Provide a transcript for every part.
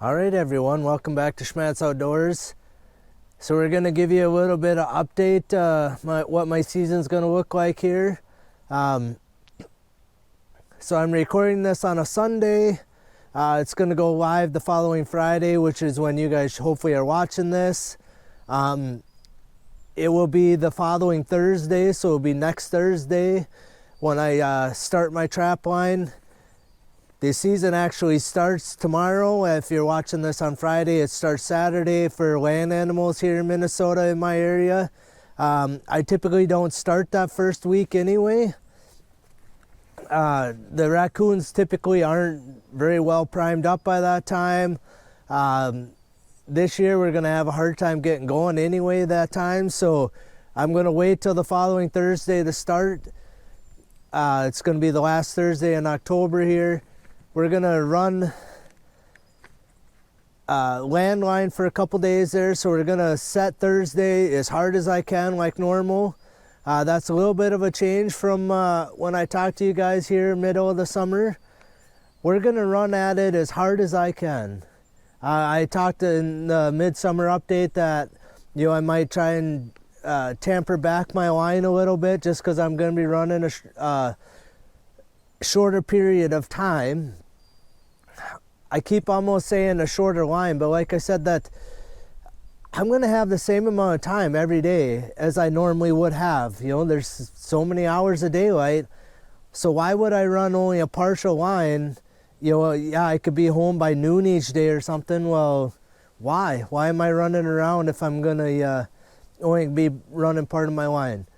All right, everyone, welcome back to Schmattz Outdoors. So we're going to give you a little bit of update what my season's going to look like here. So I'm recording this on a Sunday. It's going to go live the following Friday, which is when you guys hopefully are watching this. It will be the following Thursday, so it'll be next Thursday when I start my trap line. The season actually starts tomorrow. If you're watching this on Friday, it starts Saturday for land animals here in Minnesota in my area. I typically don't start that first week anyway. The raccoons typically aren't very well primed up by that time. This year we're going to have a hard time getting going anyway that time, so I'm going to wait till the following Thursday to start. It's going to be the last Thursday in October here. We're going to run landline for a couple days there, so we're going to set Thursday as hard as I can like normal. That's a little bit of a change from when I talked to you guys here middle of the summer. We're going to run at it as hard as I can. I talked in the midsummer update that I might try and tamper back my line a little bit just because I'm going to be running a shorter period of time. I keep almost saying a shorter line, but like I said, that I'm going to have the same amount of time every day as I normally would have. There's so many hours of daylight, so why would I run only a partial line? Yeah, I could be home by noon each day or something. Well, why? Why am I running around if I'm going to only be running part of my line?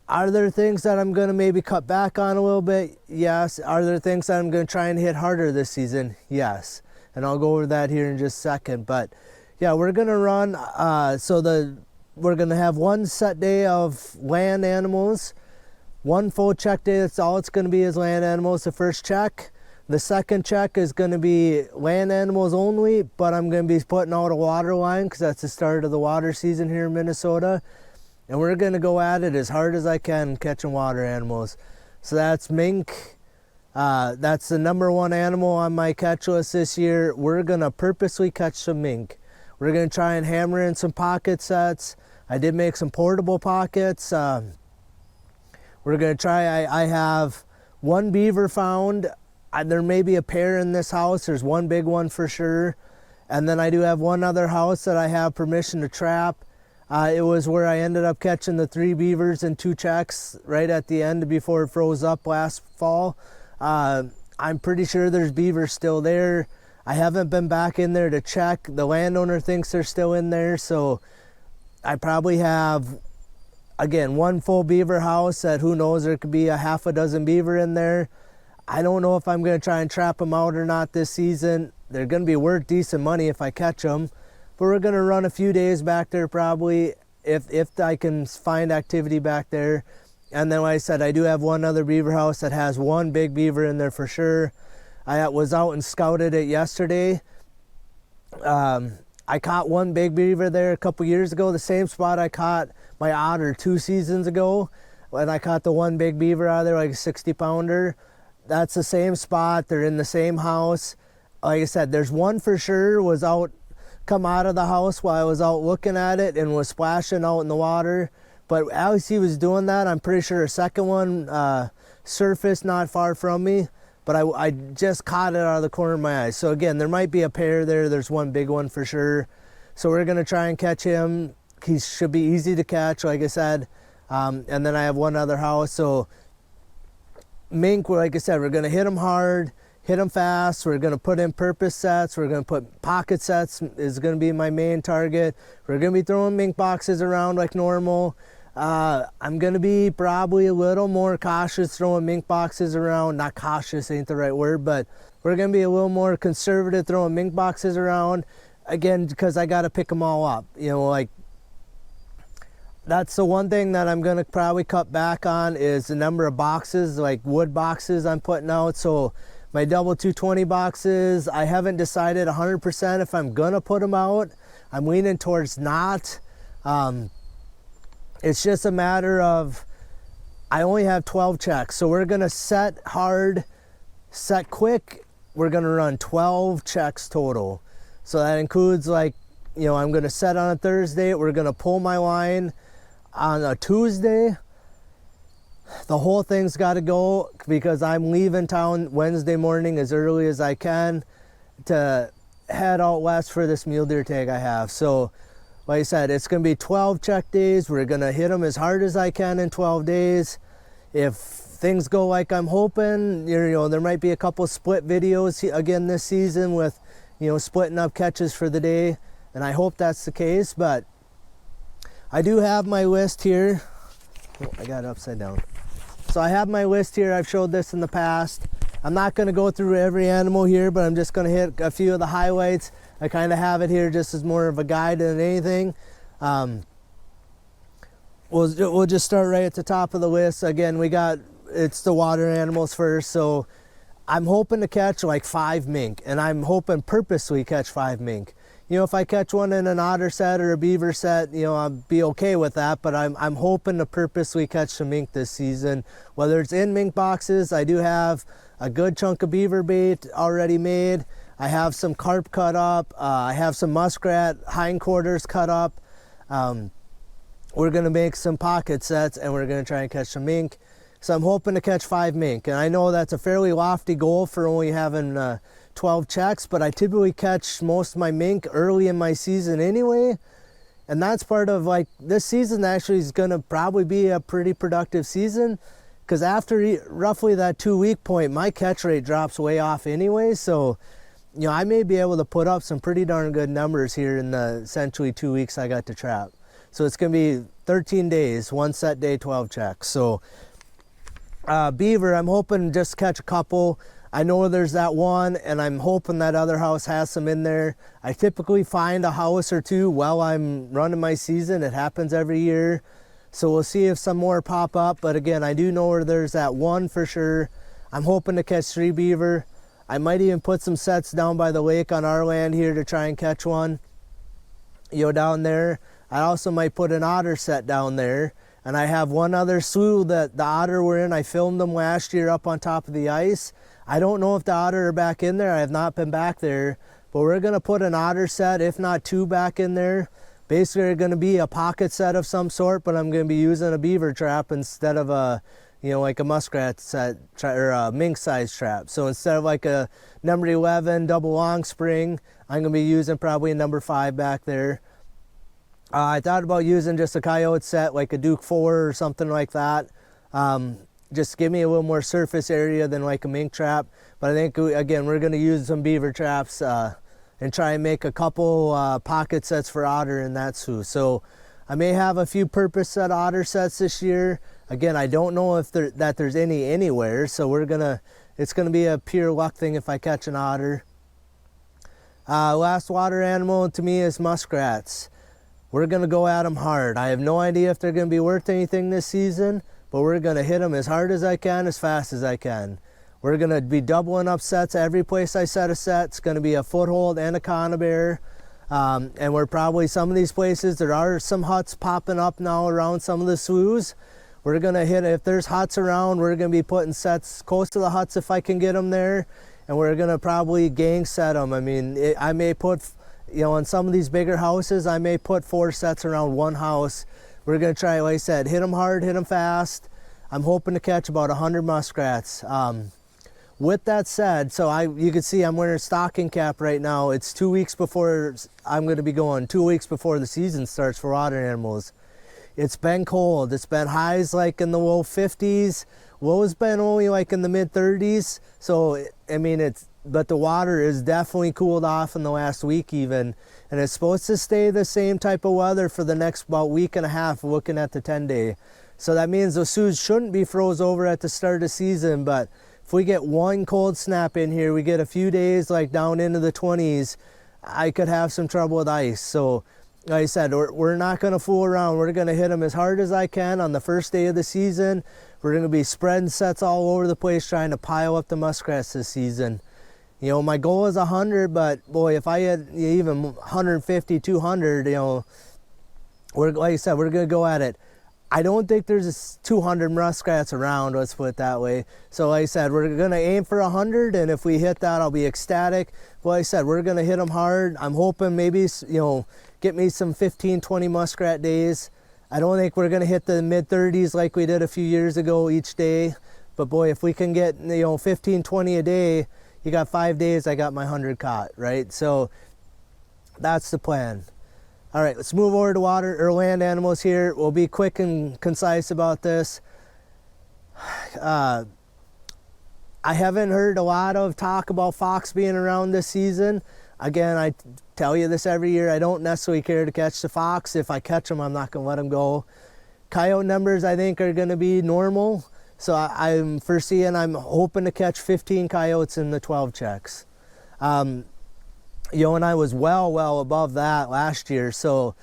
Are there things that I'm going to maybe cut back on a little bit? Yes. Are there things that I'm going to try and hit harder this season? Yes. And I'll go over that here in just a second. But yeah, we're going to run, we're going to have one set day of land animals, one full check day. That's all it's going to be is land animals, the first check. The second check is going to be land animals only, but I'm going to be putting out a water line because that's the start of the water season here in Minnesota. And we're going to go at it as hard as I can catching water animals. So that's mink. That's the #1 animal on my catch list this year. We're going to purposely catch some mink. We're going to try and hammer in some pocket sets. I did make some portable pockets. We're going to try, I have one beaver found. There may be a pair in this house. There's one big one for sure. And then I do have one other house that I have permission to trap. It was where I ended up catching the 3 beavers and 2 checks right at the end before it froze up last fall. I'm pretty sure there's beavers still there. I haven't been back in there to check. The landowner thinks they're still in there, so I probably have, again, one full beaver house that who knows, there could be a half a dozen beaver in there. I don't know if I'm going to try and trap them out or not this season. They're going to be worth decent money if I catch them. But we're going to run a few days back there probably if I can find activity back there. And then like I said, I do have one other beaver house that has one big beaver in there for sure. I was out and scouted it yesterday. I caught one big beaver there a couple years ago, the same spot I caught my otter 2 seasons ago. When I caught the one big beaver out of there, like a 60-pounder. That's the same spot. They're in the same house. Like I said, there's one for sure was come out of the house while I was out looking at it and was splashing out in the water. But as he was doing that, I'm pretty sure a second one surfaced not far from me. But I just caught it out of the corner of my eye. So again, there might be a pair there. There's one big one for sure. So we're going to try and catch him. He should be easy to catch, like I said. And then I have one other house. So mink, like I said, we're going to hit him hard. Hit them fast. We're going to put in purpose sets. We're going to put pocket sets is going to be my main target. We're going to be throwing mink boxes around like normal. I'm going to be probably a little more cautious throwing mink boxes around. Not cautious ain't the right word, but we're going to be a little more conservative throwing mink boxes around. Again, because I got to pick them all up. That's the one thing that I'm going to probably cut back on is the number of boxes, like wood boxes I'm putting out. So my double 220 boxes, I haven't decided 100% if I'm going to put them out. I'm leaning towards not. It's just a matter of, I only have 12 checks. So we're going to set hard, set quick. we're gonna run 12 checks total. So that includes, like, you know, I'm gonna set on a Thursday, we're gonna pull my line on a Tuesday. The whole thing's gotta go because I'm leaving town Wednesday morning as early as I can to head out west for this mule deer tag I have. So like I said, it's gonna be 12 check days. We're gonna hit them as hard as I can in 12 days. If things go like I'm hoping, you know, there might be a couple split videos again this season with, you know, splitting up catches for the day, and I hope that's the case. But I do have my list here. Oh, I got it upside down. So I have my list here. I've showed this in the past. I'm not going to go through every animal here, but I'm just going to hit a few of the highlights. I kind of have it here just as more of a guide than anything. We'll just start right at the top of the list. Again, it's the water animals first. So I'm hoping to catch like 5 mink, and I'm hoping purposely catch 5 mink. You know, if I catch one in an otter set or a beaver set, you know, I'll be okay with that, but I'm hoping to purposely catch some mink this season. Whether it's in mink boxes, I do have a good chunk of beaver bait already made. I have some carp cut up. I have some muskrat hindquarters cut up. We're gonna make some pocket sets, and we're gonna try and catch some mink. So I'm hoping to catch 5 mink, and I know that's a fairly lofty goal for only having 12 checks, but I typically catch most of my mink early in my season anyway, and that's part of, like, this season actually is gonna probably be a pretty productive season, because after roughly that 2-week point, my catch rate drops way off anyway. So, you know, I may be able to put up some pretty darn good numbers here in the essentially 2 weeks I got to trap. So it's gonna be 13 days, 1 set day, 12 checks. So beaver, I'm hoping just catch a couple. I know there's that one, and I'm hoping that other house has some in there. I typically find a house or two while I'm running my season. It happens every year. So we'll see if some more pop up. But again, I do know where there's that one for sure. I'm hoping to catch 3 beaver. I might even put some sets down by the lake on our land here to try and catch one, you know, down there. I also might put an otter set down there. And I have one other slough that the otter were in. I filmed them last year up on top of the ice. I don't know if the otter are back in there. I have not been back there, but we're gonna put an otter set, if not 2, back in there. Basically, it's gonna be a pocket set of some sort, but I'm gonna be using a beaver trap instead of a, you know, like a muskrat set or a mink size trap. So instead of like a number 11 double long spring, I'm gonna be using probably a number 5 back there. I thought about using just a Coyote set, like a Duke 4 or something like that. Just give me a little more surface area than like a mink trap. But I think, again, we're gonna use some beaver traps and try and make a couple pocket sets for otter in that zoo. So I may have a few purpose set otter sets this year. Again, I don't know if there's any anywhere, so it's gonna be a pure luck thing if I catch an otter. Last water animal to me is muskrats. We're gonna go at them hard. I have no idea if they're gonna be worth anything this season, but we're gonna hit them as hard as I can, as fast as I can. We're gonna be doubling up sets every place I set a set. It's gonna be a foothold and a conibear. And we're probably, some of these places, there are some huts popping up now around some of the sloughs. We're gonna hit, if there's huts around, we're gonna be putting sets close to the huts if I can get them there. And we're gonna probably gang set them. I mean, I may put, you know, in some of these bigger houses, I may put 4 sets around one house. We're gonna try, like I said, hit them hard, hit them fast. I'm hoping to catch about 100 muskrats. With that said, so you can see I'm wearing a stocking cap right now. It's 2 weeks before I'm gonna be going, 2 weeks before the season starts for water animals. It's been cold. It's been highs like in the low 50s. Low's been only like in the mid 30s. So, I mean, but the water is definitely cooled off in the last week even. And it's supposed to stay the same type of weather for the next about week and a half, looking at the 10-day. So that means the sloughs shouldn't be froze over at the start of the season, but if we get one cold snap in here, we get a few days like down into the 20s, I could have some trouble with ice. So like I said, we're not gonna fool around. We're gonna hit them as hard as I can on the first day of the season. We're gonna be spreading sets all over the place trying to pile up the muskrats this season. You know, my goal is 100, but boy, if I had even 150, 200, you know, like I said, we're gonna go at it. I don't think there's 200 muskrats around, let's put it that way. So like I said, we're gonna aim for 100, and if we hit that, I'll be ecstatic. But like I said, we're gonna hit them hard. I'm hoping maybe, get me some 15, 20 muskrat days. I don't think we're gonna hit the mid-30s like we did a few years ago each day. But boy, if we can get 15, 20 a day, you got 5 days, I got my 100 caught, right? So that's the plan. All right, let's move over to water or land animals here. We'll be quick and concise about this. I haven't heard a lot of talk about fox being around this season. Again, I tell you this every year, I don't necessarily care to catch the fox. If I catch them, I'm not gonna let them go. Coyote numbers, I think, are gonna be normal. So I'm hoping to catch 15 coyotes in the 12 checks. And I was well above that last year. So,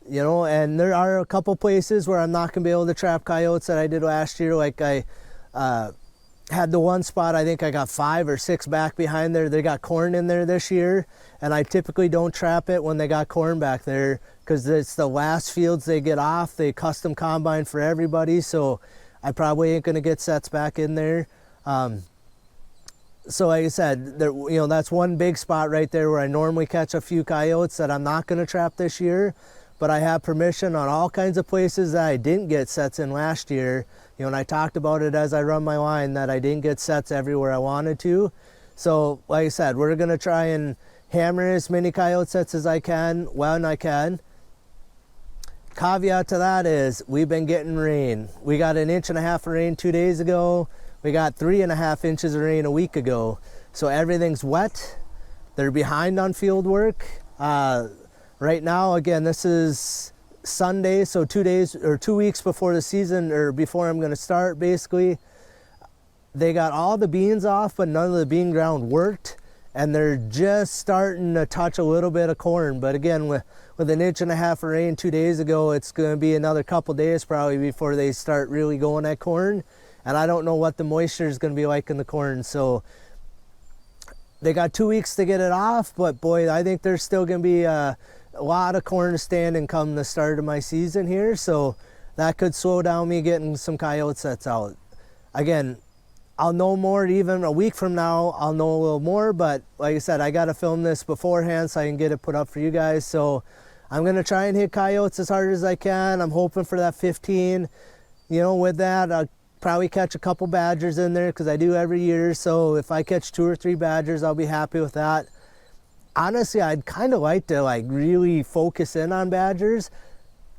and there are a couple places where I'm not gonna be able to trap coyotes that I did last year. Like I had the one spot, I think I got 5 or 6 back behind there. They got corn in there this year, and I typically don't trap it when they got corn back there because it's the last fields they get off. They custom combine for everybody, so I probably ain't gonna get sets back in there. So like I said, that's one big spot right there where I normally catch a few coyotes that I'm not going to trap this year. But I have permission on all kinds of places that I didn't get sets in last year. And I talked about it as I run my line that I didn't get sets everywhere I wanted to. So like I said, we're going to try and hammer as many coyote sets as I can when I can. Caveat to that is we've been getting rain. We got 1.5 inches of rain 2 days ago. We got 3.5 inches of rain a week ago. So everything's wet. They're behind on field work. Right now, again, this is Sunday, so 2 weeks before the season, or before I'm gonna start, basically. They got all the beans off, but none of the bean ground worked. And they're just starting to touch a little bit of corn. But again, with 1.5 inches of rain 2 days ago, it's gonna be another couple days probably before they start really going at corn. And I don't know what the moisture is going to be like in the corn. So they got 2 weeks to get it off, but boy, I think there's still going to be a lot of corn standing come the start of my season here. So that could slow down me getting some coyote sets out. Again, I'll know more even a week from now. I'll know a little more, but like I said, I got to film this beforehand so I can get it put up for you guys. So I'm going to try and hit coyotes as hard as I can. I'm hoping for that 15. With that, I'll probably catch a couple badgers in there because I do every year. So if I catch 2 or 3 badgers, I'll be happy with that. Honestly, I'd kind of like to really focus in on badgers.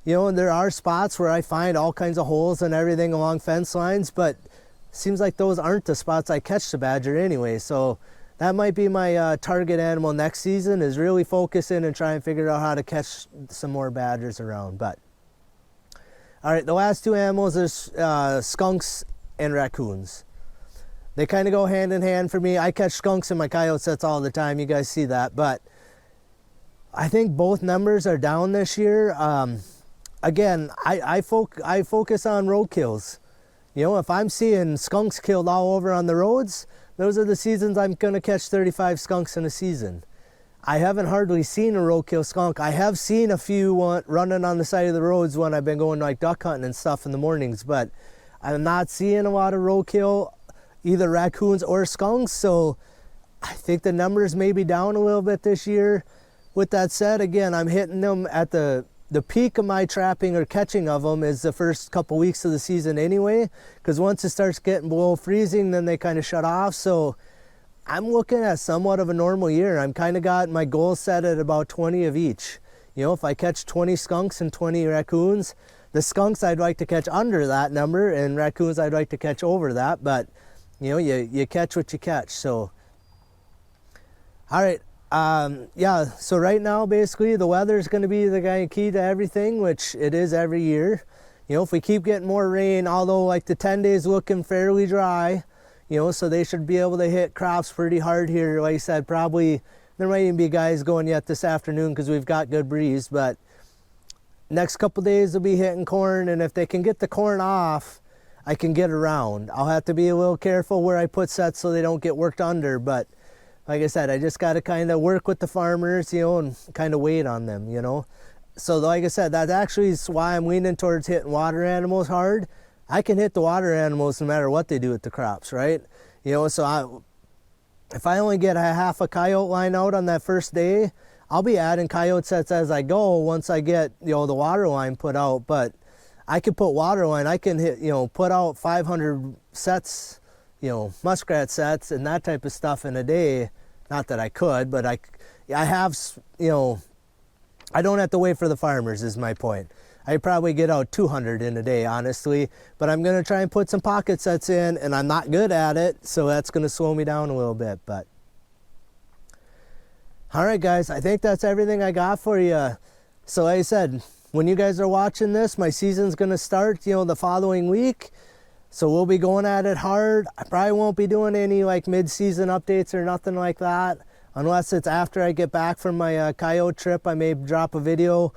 There are spots where I find all kinds of holes and everything along fence lines, but it seems like those aren't the spots I catch the badger anyway. So that might be my target animal next season, is really focus in and try and figure out how to catch some more badgers around. But all right, the last 2 animals is skunks and raccoons. They kind of go hand in hand for me. I catch skunks in my coyote sets all the time. You guys see that. But I think both numbers are down this year. Again, I focus on road kills. If I'm seeing skunks killed all over on the roads, those are the seasons I'm going to catch 35 skunks in a season. I haven't hardly seen a roadkill skunk. I have seen a few running on the side of the roads when I've been going like duck hunting and stuff in the mornings, but I'm not seeing a lot of roadkill, either raccoons or skunks. So I think the numbers may be down a little bit this year. With that said, again, I'm hitting them at the peak of my trapping or catching of them is the first couple weeks of the season anyway, because once it starts getting below freezing, then they kind of shut off. So I'm looking at somewhat of a normal year. I'm kind of got my goal set at about 20 of each. If I catch 20 skunks and 20 raccoons, the skunks I'd like to catch under that number, and raccoons I'd like to catch over that. But you catch what you catch. So all right, yeah. So right now, basically, the weather is going to be the key to everything, which it is every year. If we keep getting more rain, although like the 10 days looking fairly dry. So they should be able to hit crops pretty hard here. Like I said, probably there might even be guys going yet this afternoon because we've got good breeze, but next couple days they'll be hitting corn, and if they can get the corn off, I can get around. I'll have to be a little careful where I put sets so they don't get worked under, but like I said, I just got to kind of work with the farmers, and kind of wait on them, So like I said, that actually is why I'm leaning towards hitting water animals hard. I can hit the water animals no matter what they do with the crops, right? You know, so if I only get a half a coyote line out on that first day, I'll be adding coyote sets as I go once I get, you know, the water line put out. But I can put water line, I can hit, you know, put out 500 sets, you know, muskrat sets and that type of stuff in a day. Not that I could, but I have, you know, I don't have to wait for the farmers is my point. I probably get out 200 in a day, honestly, but I'm going to try and put some pocket sets in, and I'm not good at it, so that's going to slow me down a little bit. But all right, guys, I think that's everything I got for you. So like I said, when you guys are watching this, my season's going to start, you know, the following week. So we'll be going at it hard. I probably won't be doing any like mid-season updates or nothing like that, unless it's after I get back from my coyote trip. I may drop a video.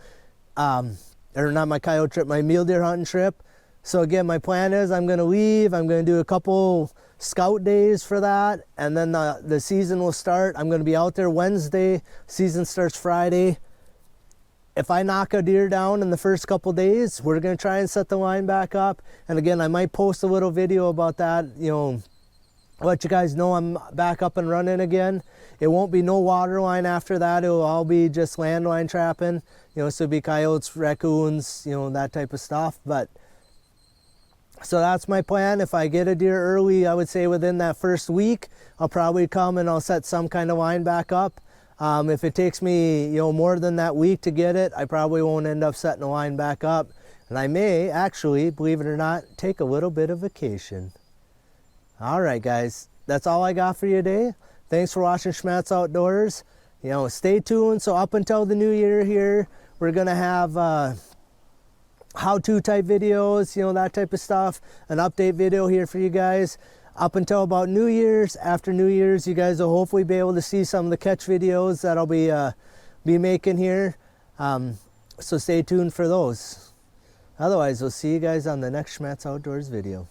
Or not my coyote trip, my mule deer hunting trip. So again, my plan is I'm going to leave. I'm going to do a couple scout days for that, and then the season will start. I'm going to be out there Wednesday. Season starts Friday. If I knock a deer down in the first couple days, we're going to try and set the line back up. And again, I might post a little video about that, you know, let you guys know I'm back up and running again. It won't be no water line after that. It will all be just landline trapping. You know, so it'll be coyotes, raccoons, you know, that type of stuff. But so that's my plan. If I get a deer early, I would say within that first week, I'll probably come and I'll set some kind of line back up. If it takes me, you know, more than that week to get it, I probably won't end up setting a line back up. And I may actually, believe it or not, take a little bit of vacation. All right, guys, that's all I got for you today. Thanks for watching Schmattz Outdoors. You know, stay tuned. So up until the new year here, we're going to have how-to type videos, you know, that type of stuff. An update video here for you guys. Up until about New Year's. After New Year's, you guys will hopefully be able to see some of the catch videos that I'll be making here. So stay tuned for those. Otherwise, we'll see you guys on the next Schmattz Outdoors video.